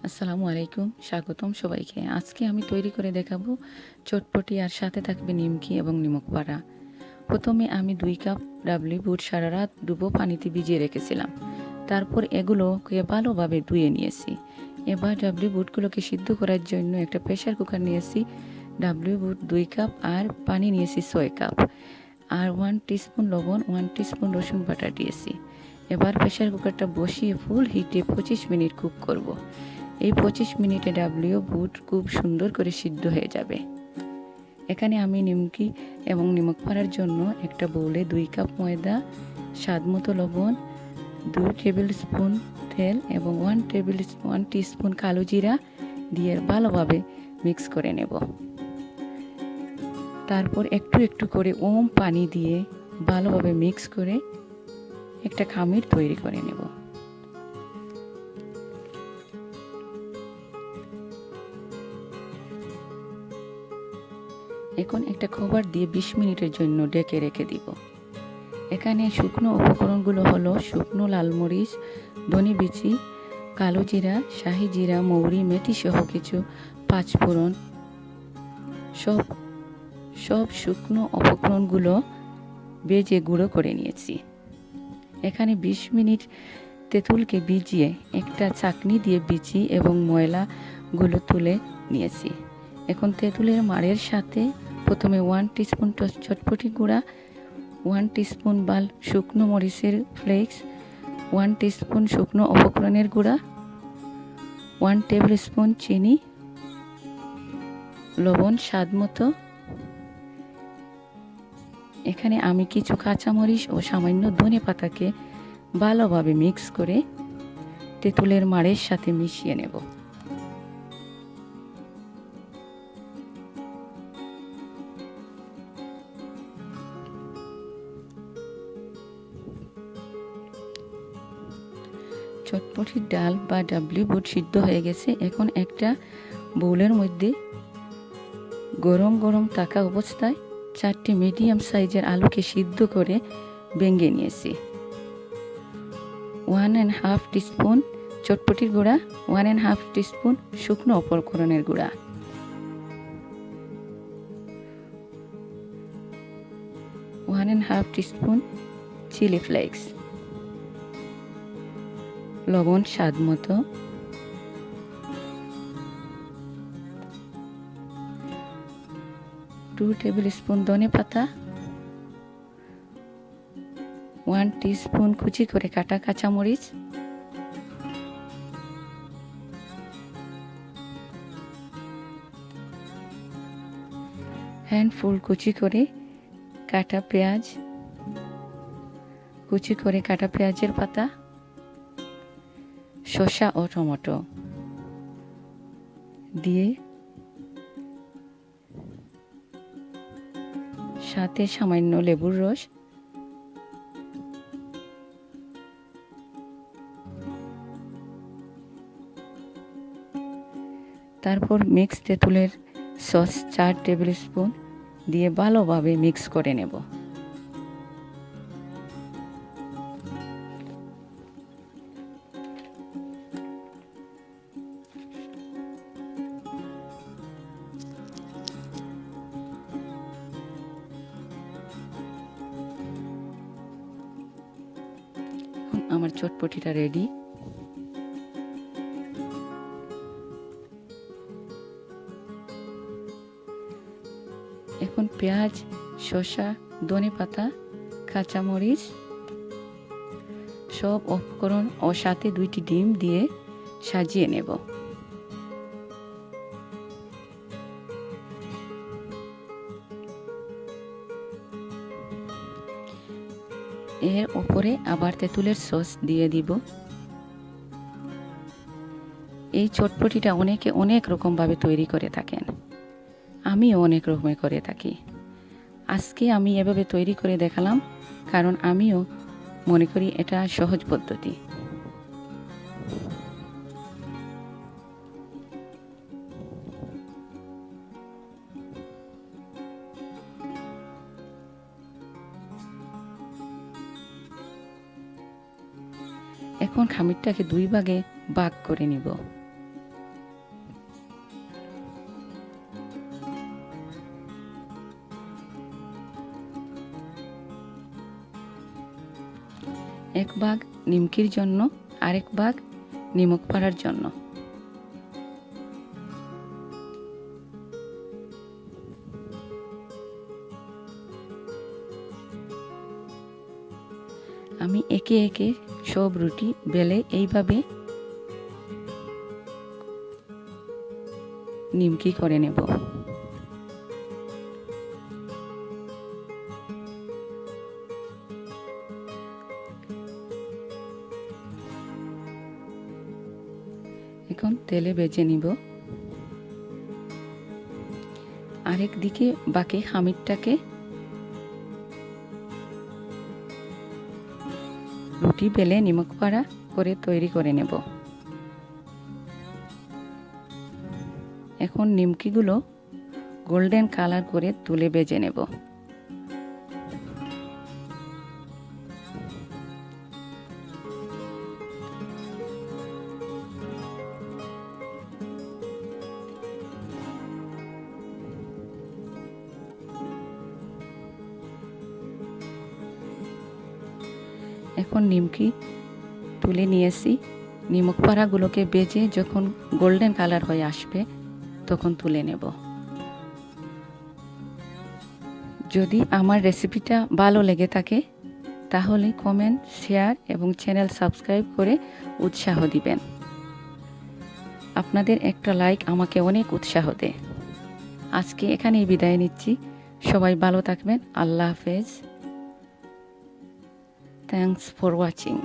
আসসালামু আলাইকুম, স্বাগতম সবাইকে। আজকে আমি তৈরি করে দেখাবো চটপটি, আর সাথে থাকবে নিমকি এবং নিমকপাড়া। প্রথমে আমি 2 কাপ ডাবলি বুট সারা রাত ডুবো পানিতে ভিজিয়ে রেখেছিলাম। তারপর এগুলোকে ভালোভাবে ধুয়ে নিয়েছি। এবার ডাবলি বুটগুলোকে সিদ্ধ করার জন্য একটা প্রেসার কুকার নিয়েছি। ডাবলি বুট 2 কাপ আর পানি নিয়েছি 6 কাপ, আর 1 টিস্পুন লবণ, 1 টিস্পুন রসুন বাটা দিয়েছি। এবার প্রেসার কুকারটা বসিয়ে ফুল হিটে 25 মিনিট কুক করব। এই 25 মিনিটে ডাবলিও বুট খুব সুন্দর করে সিদ্ধ হয়ে যাবে। এখানে আমি নিমকি এবং নিমক পাড়ার জন্য একটা বোলে 2 কাপ ময়দা, স্বাদ মতো লবণ, 2 টেবিল স্পুন তেল এবং 1 টিস্পুন কালো জিরা দিয়ে ভালোভাবে মিক্স করে নেব। তারপর একটু একটু করে পানি দিয়ে ভালোভাবে মিক্স করে একটা খামির তৈরি করে নেব। এখন একটা কভার দিয়ে 20 মিনিটের জন্য ঢেকে রেখে দিব। এখানে শুকনো উপকরণগুলো হলো শুকনো লাল মরিচ, ধনে বিচি, কালো জিরা, শাহি জিরা, মৌরি, মেথি সহ কিছু পাঁচফোড়ন। সব শুকনো উপকরণগুলো ভেজে গুঁড়ো করে নিয়েছি। এখানে 20 মিনিট তেঁতুলকে ভিজিয়ে একটা চাকনি দিয়ে বিচি এবং ময়লাগুলো তুলে নিয়েছি। এখন তেঁতুলের মাড়ের সাথে প্রথমে 1 টিস্পুন চটপটি গুঁড়া, 1 টিস্পুন শুকনো মরিচের ফ্লেক্স, 1 টিস্পুন শুকনো উপকরণের গুঁড়া, 1 টেবিল স্পুন চিনি, লবণ স্বাদ মতো। এখানে আমি কিছু কাঁচামরিচ ও সামান্য ধনে পাতাকে ভালোভাবে মিক্স করে তেঁতুলের মাড়ের সাথে মিশিয়ে নেব। চটপটির ডাল বা ডাবলি বুট সিদ্ধ হয়ে গেছে। এখন একটা বোলের মধ্যে গরম গরম থাকা অবস্থায় 4টি মিডিয়াম সাইজের আলুকে সিদ্ধ করে ভেঙে নিয়েছি। 1.5 টিস্পুন চটপটির গুঁড়া, 1.5 টিস্পুন শুকনো উপকরণের গুঁড়া, 1.5 টিস্পুন চিলি ফ্লেক্স, লবণ স্বাদ মতো, 2 টেবিল স্পুন ধনে পাতা, 1 টিস্পুন কুচি করে কাটা কাঁচামরিচ, হ্যান্ডফুল কুচি করে কাটা পেঁয়াজ, কুচি করে কাটা পেঁয়াজের পাতা, শসা ও টমেটো দিয়ে সাথে সামান্য লেবুর রস, তারপর মিক্স তেঁতুলের সস 4 টেবিল স্পুন দিয়ে ভালোভাবে মিক্স করে নেব। আমার চটপটিটা রেডি। এখন পেঁয়াজ, শসা, ধনে পাতা, কাঁচামরিচ সব উপকরণ ও সাথে 2টি ডিম দিয়ে সাজিয়ে নেব। এর উপরে আবার তেঁতুলের সস দিয়ে দিব। এই চটপটিটা অনেকে অনেক রকমভাবে তৈরি করে থাকেন, আমিও অনেক রকমের করে থাকি। আজকে আমি এভাবে তৈরি করে দেখালাম, কারণ আমিও মনে করি এটা সহজ পদ্ধতি। এখন খামিরটাকে 2 ভাগে ভাগ করে নিব। এক ভাগ নিমকির জন্য, আরেক ভাগ নিমুখপাড়ার জন্য। আমি একে একে সব রুটি বেলে এইভাবে নিমকি করে নেব। এখন তেলে ভেজে নিব। আরেক দিকে বাকি খামিরটাকে রুটি বেলে নিমুখপাড়া করে তৈরি করে নেব। এখন নিমকিগুলো গোল্ডেন কালার করে তুলে ভেজে নেব। এখন নিমকি তুলে নিয়েছি। নিমুখপাড়াগুলোকে ভেজে যখন গোল্ডেন কালার হয়ে আসবে তখন তুলে নেব। যদি আমার রেসিপিটা ভালো লেগে থাকে তাহলে কমেন্ট, শেয়ার এবং চ্যানেল সাবস্ক্রাইব করে উৎসাহ দিবেন। আপনাদের একটা লাইক আমাকে অনেক উৎসাহ দেয়। আজকে এখানেই বিদায় নিচ্ছি। সবাই ভালো থাকবেন। আল্লাহ হাফেজ। Thanks for watching.